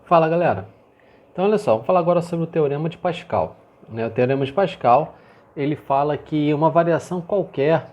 Fala, galera. Então, olha só, vamos falar agora sobre o Teorema de Pascal. O Teorema de Pascal, ele fala que uma variação qualquer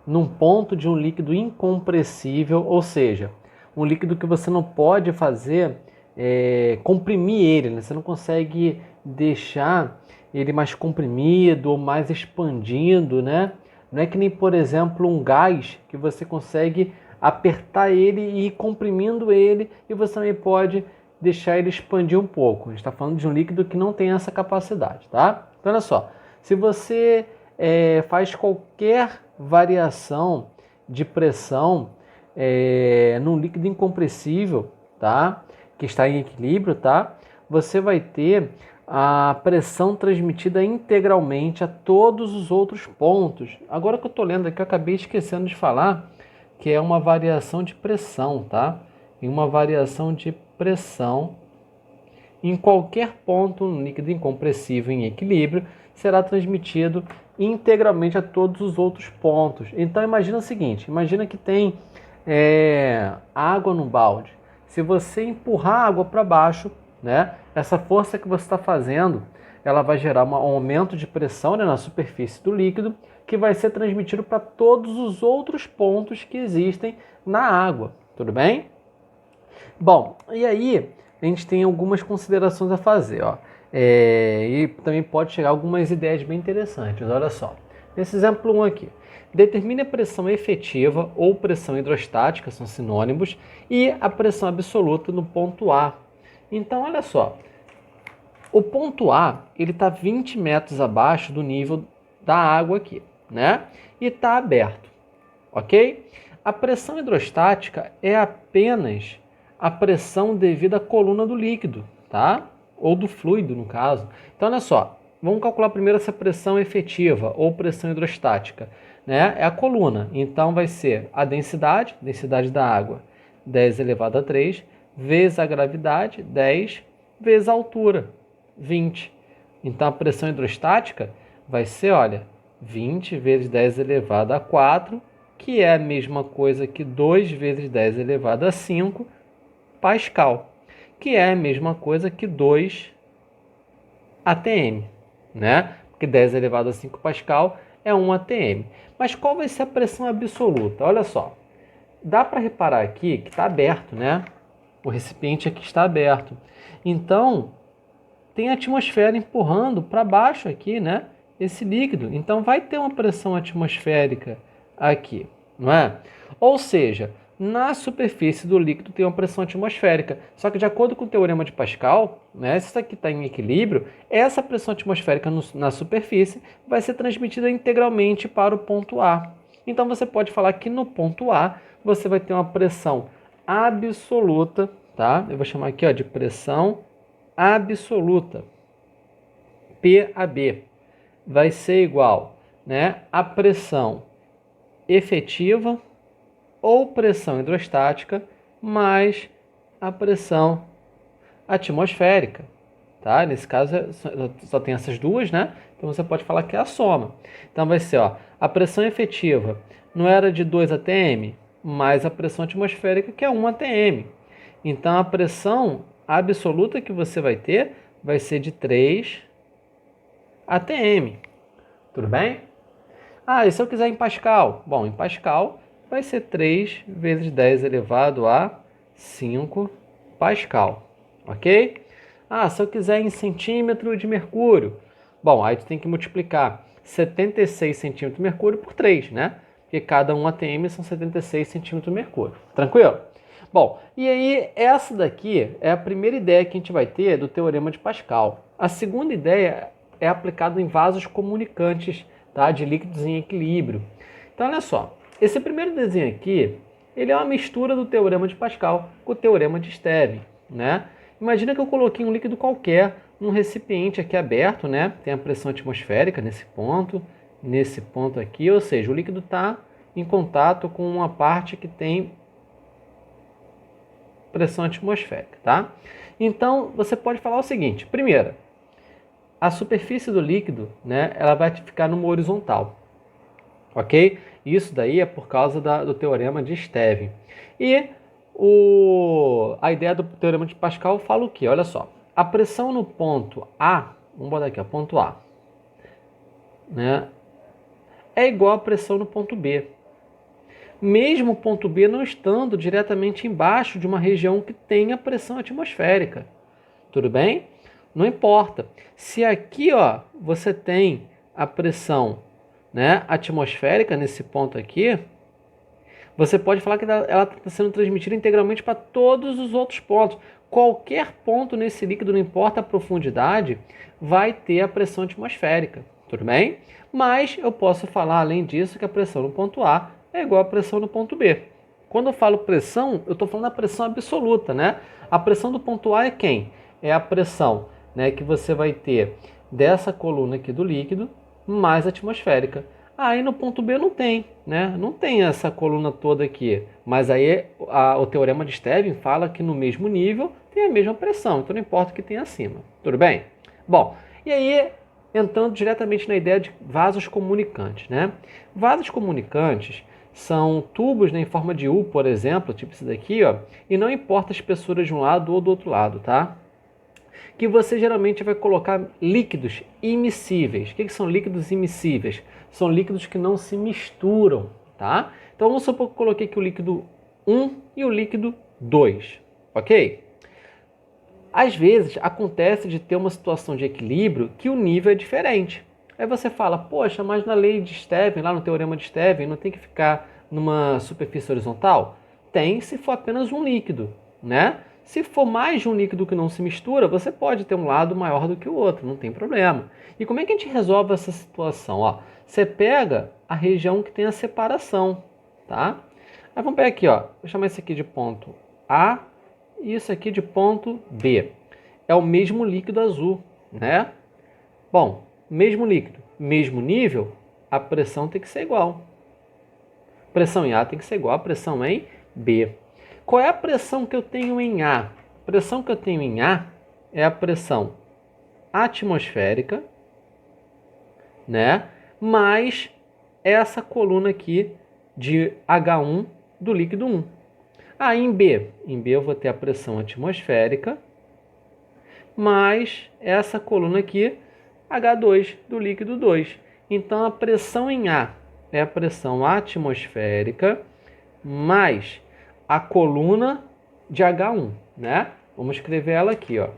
num ponto de um líquido incompressível, ou seja, um líquido que você não pode fazer comprimir ele, né? Você não consegue deixar ele mais comprimido ou mais expandindo, né? Não é que nem, por exemplo, um gás que você consegue apertar ele e ir comprimindo ele, e você também pode deixar ele expandir um pouco. A gente está falando de um líquido que não tem essa capacidade, tá? Então, olha só, se você faz qualquer variação de pressão num líquido incompressível, tá? Que está em equilíbrio, tá? Você vai ter a pressão transmitida integralmente a todos os outros pontos. Agora que eu estou lendo aqui, eu acabei esquecendo de falar que é uma variação de pressão, tá? E uma variação de pressão em qualquer ponto no líquido incompressível em equilíbrio será transmitido integralmente a todos os outros pontos. Então imagina o seguinte, imagina que tem água no balde. Se você empurrar a água para baixo, né, essa força que você está fazendo, ela vai gerar um aumento de pressão, né, na superfície do líquido, que vai ser transmitido para todos os outros pontos que existem na água. Tudo bem? Bom, e aí a gente tem algumas considerações a fazer, ó. E também pode chegar algumas ideias bem interessantes. Olha só, nesse exemplo 1 aqui, determine a pressão efetiva ou pressão hidrostática, são sinônimos, e a pressão absoluta no ponto A. Então, olha só, o ponto A ele está 20 metros abaixo do nível da água aqui, né? E está aberto, ok? A pressão hidrostática é apenas a pressão devido à coluna do líquido, tá? Ou do fluido, no caso. Então, olha só, vamos calcular primeiro essa pressão efetiva ou pressão hidrostática, né? É a coluna. Então, vai ser a densidade da água, 10 elevado a 3, vezes a gravidade, 10, vezes a altura, 20. Então, a pressão hidrostática vai ser, olha, 20 vezes 10 elevado a 4, que é a mesma coisa que 2 vezes 10 elevado a 5 Pascal, que é a mesma coisa que 2 atm, né? Porque 10 elevado a 5 Pascal é 1 atm. Mas qual vai ser a pressão absoluta? Olha só, dá para reparar aqui que está aberto, né? O recipiente aqui está aberto. Então, tem a atmosfera empurrando para baixo aqui, né? Esse líquido. Então, vai ter uma pressão atmosférica aqui, não é? Ou seja, na superfície do líquido tem uma pressão atmosférica. Só que de acordo com o Teorema de Pascal, né, se isso aqui está em equilíbrio, essa pressão atmosférica na superfície vai ser transmitida integralmente para o ponto A. Então você pode falar que no ponto A você vai ter uma pressão absoluta, tá? Eu vou chamar aqui, ó, de pressão absoluta, PAB, vai ser igual, né, a pressão efetiva ou pressão hidrostática mais a pressão atmosférica, tá? Nesse caso só tem essas duas, né? Então você pode falar que é a soma. Então vai ser, ó, a pressão efetiva não era de 2 atm, mais a pressão atmosférica, que é 1 atm. Então a pressão absoluta que você vai ter vai ser de 3 atm. Tudo bem? Ah, e se eu quiser em Pascal? Bom, em Pascal vai ser 3 vezes 10 elevado a 5 Pascal, ok? Ah, se eu quiser em centímetro de mercúrio, bom, aí tu tem que multiplicar 76 centímetros de mercúrio por 3, né? Porque cada 1 atm são 76 centímetros de mercúrio. Tranquilo? Bom, e aí essa daqui é a primeira ideia que a gente vai ter do Teorema de Pascal. A segunda ideia é aplicada em vasos comunicantes, tá? De líquidos em equilíbrio. Então, olha só, esse primeiro desenho aqui, ele é uma mistura do Teorema de Pascal com o Teorema de Stevin, né? Imagina que eu coloquei um líquido qualquer num recipiente aqui aberto, né? Tem a pressão atmosférica nesse ponto aqui, ou seja, o líquido está em contato com uma parte que tem pressão atmosférica, tá? Então, você pode falar o seguinte, primeiro, a superfície do líquido, né, ela vai ficar numa horizontal, ok? Isso daí é por causa do Teorema de Stevin. E A ideia do Teorema de Pascal fala o quê? Olha só, a pressão no ponto A, vamos botar aqui, ó, ponto A, né, é igual à pressão no ponto B. Mesmo o ponto B não estando diretamente embaixo de uma região que tenha pressão atmosférica. Tudo bem? Não importa. Se aqui, ó, você tem a pressão, né, atmosférica nesse ponto aqui, você pode falar que ela está sendo transmitida integralmente para todos os outros pontos. Qualquer ponto nesse líquido, não importa a profundidade, vai ter a pressão atmosférica. Tudo bem? Mas eu posso falar, além disso, que a pressão no ponto A é igual à pressão no ponto B. Quando eu falo pressão, eu estou falando da pressão absoluta, né? A pressão do ponto A é quem? É a pressão, né, que você vai ter dessa coluna aqui do líquido mais atmosférica. Aí no ponto B não tem, né? Não tem essa coluna toda aqui. Mas aí o teorema de Stevin fala que no mesmo nível tem a mesma pressão. Então não importa o que tem acima. Tudo bem? Bom, e aí entrando diretamente na ideia de vasos comunicantes, né? Vasos comunicantes são tubos, né, em forma de U, por exemplo, tipo esse daqui, ó, e não importa a espessura de um lado ou do outro lado, tá? Que você geralmente vai colocar líquidos immiscíveis. O que são líquidos immiscíveis? São líquidos que não se misturam, tá? Então vamos supor que eu coloquei aqui o líquido 1 e o líquido 2, ok? Às vezes acontece de ter uma situação de equilíbrio que o nível é diferente. Aí você fala, poxa, mas na lei de Stevin, lá no teorema de Stevin, não tem que ficar numa superfície horizontal? Tem, se for apenas um líquido, né? Se for mais de um líquido que não se mistura, você pode ter um lado maior do que o outro, não tem problema. E como é que a gente resolve essa situação? Ó, você pega a região que tem a separação, tá? Aí vamos pegar aqui, ó, vou chamar esse aqui de ponto A e isso aqui de ponto B. É o mesmo líquido azul, né? Bom, mesmo líquido, mesmo nível, a pressão tem que ser igual. Pressão em A tem que ser igual à pressão em B. Qual é a pressão que eu tenho em A? A pressão que eu tenho em A é a pressão atmosférica, né? Mais essa coluna aqui de H1 do líquido 1. Aí em B eu vou ter a pressão atmosférica mais essa coluna aqui, H2 do líquido 2. Então a pressão em A é a pressão atmosférica mais a coluna de H1, né? Vamos escrever ela aqui, ó.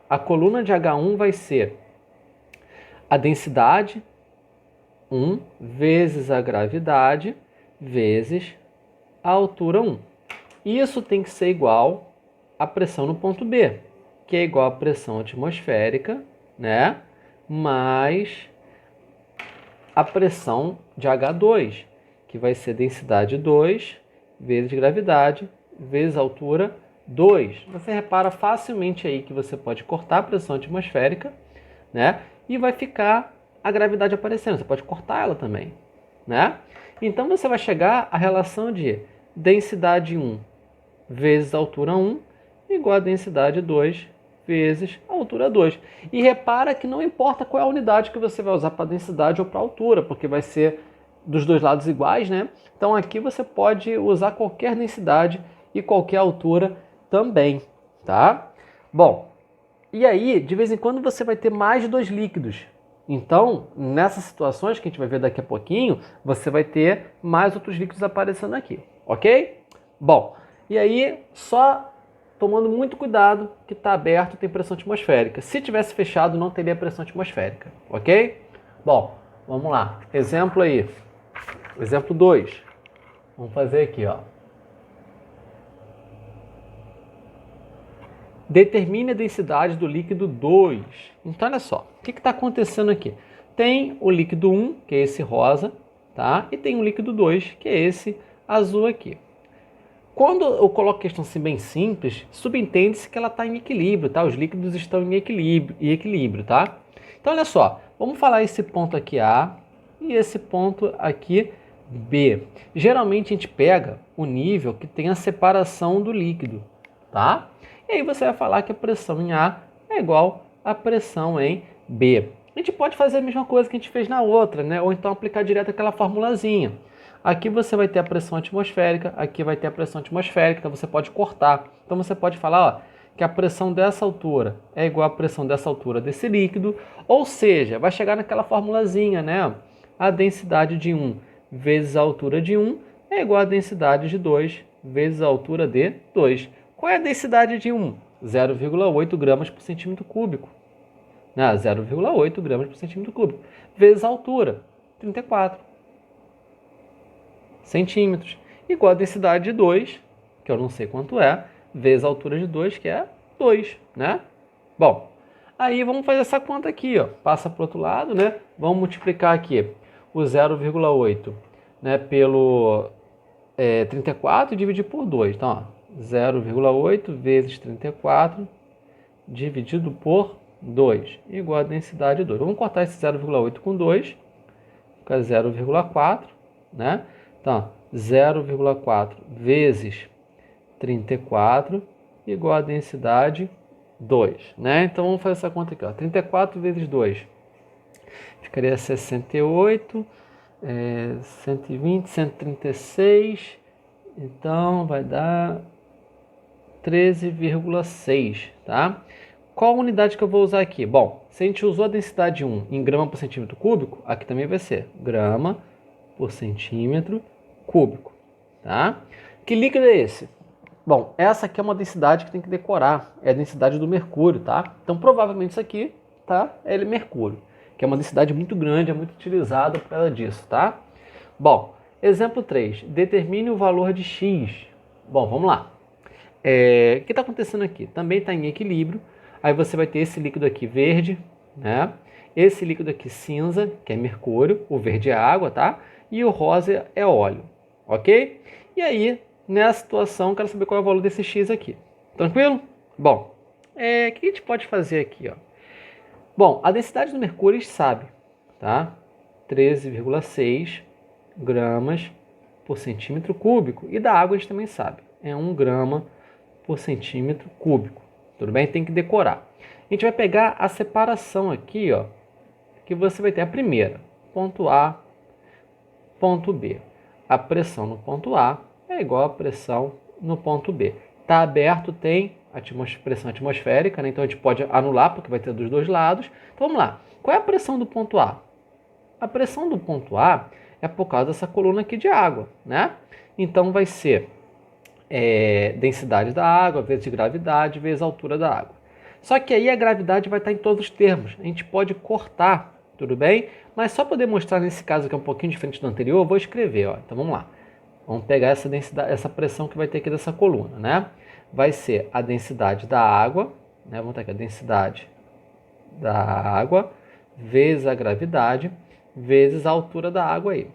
A coluna de H1 vai ser a densidade 1 vezes a gravidade vezes a altura 1. Isso tem que ser igual à pressão no ponto B, que é igual à pressão atmosférica, né? Mais a pressão de H2, que vai ser densidade 2 vezes gravidade vezes altura 2. Você repara facilmente aí que você pode cortar a pressão atmosférica, né? E vai ficar a gravidade aparecendo. Você pode cortar ela também, né? Então você vai chegar à relação de densidade 1 vezes altura 1 igual a densidade 2 vezes a altura 2. E repara que não importa qual é a unidade que você vai usar para densidade ou para altura, porque vai ser dos dois lados iguais, né? Então aqui você pode usar qualquer densidade e qualquer altura também, tá? Bom, e aí, de vez em quando você vai ter mais de dois líquidos. Então, nessas situações que a gente vai ver daqui a pouquinho, você vai ter mais outros líquidos aparecendo aqui, ok? Bom, e aí, só tomando muito cuidado que está aberto tem pressão atmosférica. Se tivesse fechado, não teria pressão atmosférica, ok? Bom, vamos lá. Exemplo aí. Exemplo 2. Vamos fazer aqui, ó. Determine a densidade do líquido 2. Então, olha só. O que está acontecendo aqui? Tem o líquido 1, que é esse rosa, tá? E tem o líquido 2, que é esse azul aqui. Quando eu coloco a questão assim bem simples, subentende-se que ela está em equilíbrio, tá? Os líquidos estão em equilíbrio, tá? Então, olha só. Vamos falar esse ponto aqui A e esse ponto aqui B. Geralmente a gente pega o nível que tem a separação do líquido, tá? E aí você vai falar que a pressão em A é igual à pressão em B. A gente pode fazer a mesma coisa que a gente fez na outra, né? Ou então aplicar direto aquela formulazinha. Aqui você vai ter a pressão atmosférica, aqui vai ter a pressão atmosférica, então você pode cortar. Então você pode falar, ó, que a pressão dessa altura é igual à pressão dessa altura desse líquido, ou seja, vai chegar naquela formulazinha, né? A densidade de 1 vezes a altura de 1 é igual à densidade de 2 vezes a altura de 2. Qual é a densidade de 1? 0,8 gramas por centímetro cúbico. 0,8 gramas por centímetro cúbico. Vezes a altura, 34 centímetros. Igual a densidade de 2, que eu não sei quanto é, vezes a altura de 2, que é 2, né? Bom, aí vamos fazer essa conta aqui, ó. Passa para o outro lado, né? Vamos multiplicar aqui o 0,8, né, pelo 34 e dividir por 2. Então, 0,8 vezes 34 dividido por 2, igual a densidade de 2. Vamos cortar esse 0,8 com 2, fica 0,4, né? Então, 0,4 vezes 34 igual a densidade 2, né? Então, vamos fazer essa conta aqui, ó. 34 vezes 2 ficaria 68, 120, 136, então vai dar 13,6, tá? Qual a unidade que eu vou usar aqui? Bom, se a gente usou a densidade 1 em grama por centímetro cúbico, aqui também vai ser grama por centímetro cúbico, tá? Que líquido é esse? Bom, essa aqui é uma densidade que tem que decorar, é a densidade do mercúrio, tá? Então, provavelmente isso aqui, tá? É mercúrio, que é uma densidade muito grande, é muito utilizada por causa disso, tá? Bom, exemplo 3, determine o valor de X. Bom, vamos lá. O que está acontecendo aqui? Também está em equilíbrio. Aí você vai ter esse líquido aqui verde, né? Esse líquido aqui cinza, que é mercúrio, o verde é água, tá? E o rosa é óleo, ok? E aí, nessa situação, eu quero saber qual é o valor desse X aqui. Tranquilo? Bom, o que a gente pode fazer aqui, ó? Bom, a densidade do mercúrio a gente sabe, tá? 13,6 gramas por centímetro cúbico. E da água a gente também sabe, é 1 grama por centímetro cúbico. Tudo bem? Tem que decorar. A gente vai pegar a separação aqui, ó, que você vai ter a primeira, ponto A, ponto B. A pressão no ponto A é igual à pressão no ponto B. Está aberto, tem pressão atmosférica, né? Então a gente pode anular, porque vai ter dos dois lados. Então vamos lá. Qual é a pressão do ponto A? A pressão do ponto A é por causa dessa coluna aqui de água, né? Então vai ser densidade da água vezes gravidade vezes altura da água. Só que aí a gravidade vai estar em todos os termos. A gente pode cortar, tudo bem? Mas só para demonstrar nesse caso que é um pouquinho diferente do anterior, eu vou escrever, ó. Então vamos lá. Vamos pegar essa densidade, essa pressão que vai ter aqui dessa coluna, né? Vai ser a densidade da água, né? Vamos ter aqui a densidade da água vezes a gravidade vezes a altura da água aí.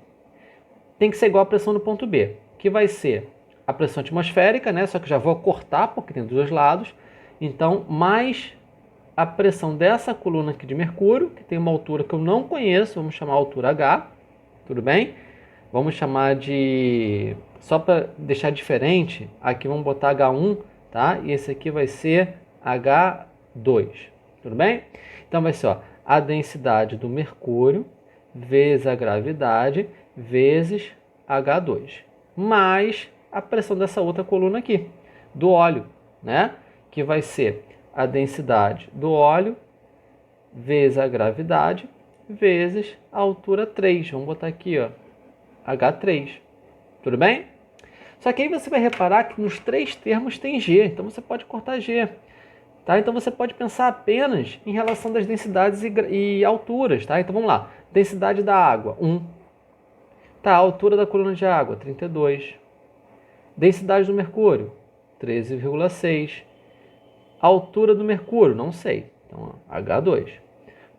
Tem que ser igual a pressão no ponto B, que vai ser a pressão atmosférica, né? Só que já vou cortar porque tem dos dois lados. Então, mais a pressão dessa coluna aqui de mercúrio, que tem uma altura que eu não conheço, vamos chamar a altura H, tudo bem? Vamos chamar de, só para deixar diferente, aqui vamos botar H1, tá? E esse aqui vai ser H2, tudo bem? Então vai ser, ó, a densidade do mercúrio vezes a gravidade vezes H2, mais a pressão dessa outra coluna aqui, do óleo, né? Que vai ser a densidade do óleo vezes a gravidade vezes a altura 3. Vamos botar aqui, ó, H3. Tudo bem? Só que aí você vai reparar que nos três termos tem G, então você pode cortar G. Tá? Então você pode pensar apenas em relação das densidades e alturas. Tá? Então vamos lá. Densidade da água, 1. Tá, a altura da coluna de água, 32. Densidade do mercúrio, 13,6. Altura do mercúrio, não sei. Então, H2.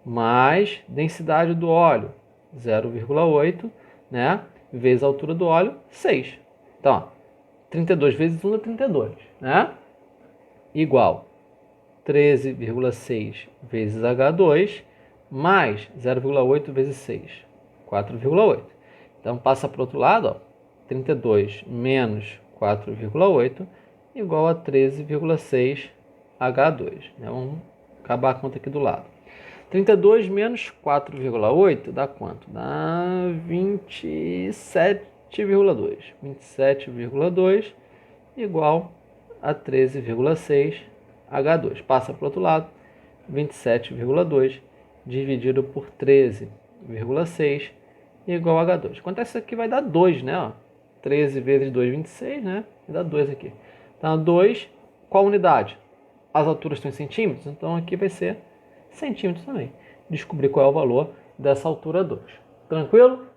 Mais densidade do óleo, 0,8, né? Vezes a altura do óleo, 6. Então, ó, 32 vezes 1 é 32, né? Igual 13,6 vezes H2 mais 0,8 vezes 6, 4,8. Então, passa para o outro lado, ó, 32 menos 4,8 igual a 13,6 H2. Né? Vamos acabar a conta aqui do lado. 32 menos 4,8 dá quanto? Dá 27 27,2. 27,2 igual a 13,6 H2. Passa para o outro lado. 27,2 dividido por 13,6 igual a H2. Acontece isso aqui vai dar 2, né? Ó, 13 vezes 2, 26, né? Vai dar 2 aqui. Então, 2, qual unidade? As alturas estão em centímetros, então aqui vai ser centímetros também. Descobrir qual é o valor dessa altura 2. Tranquilo?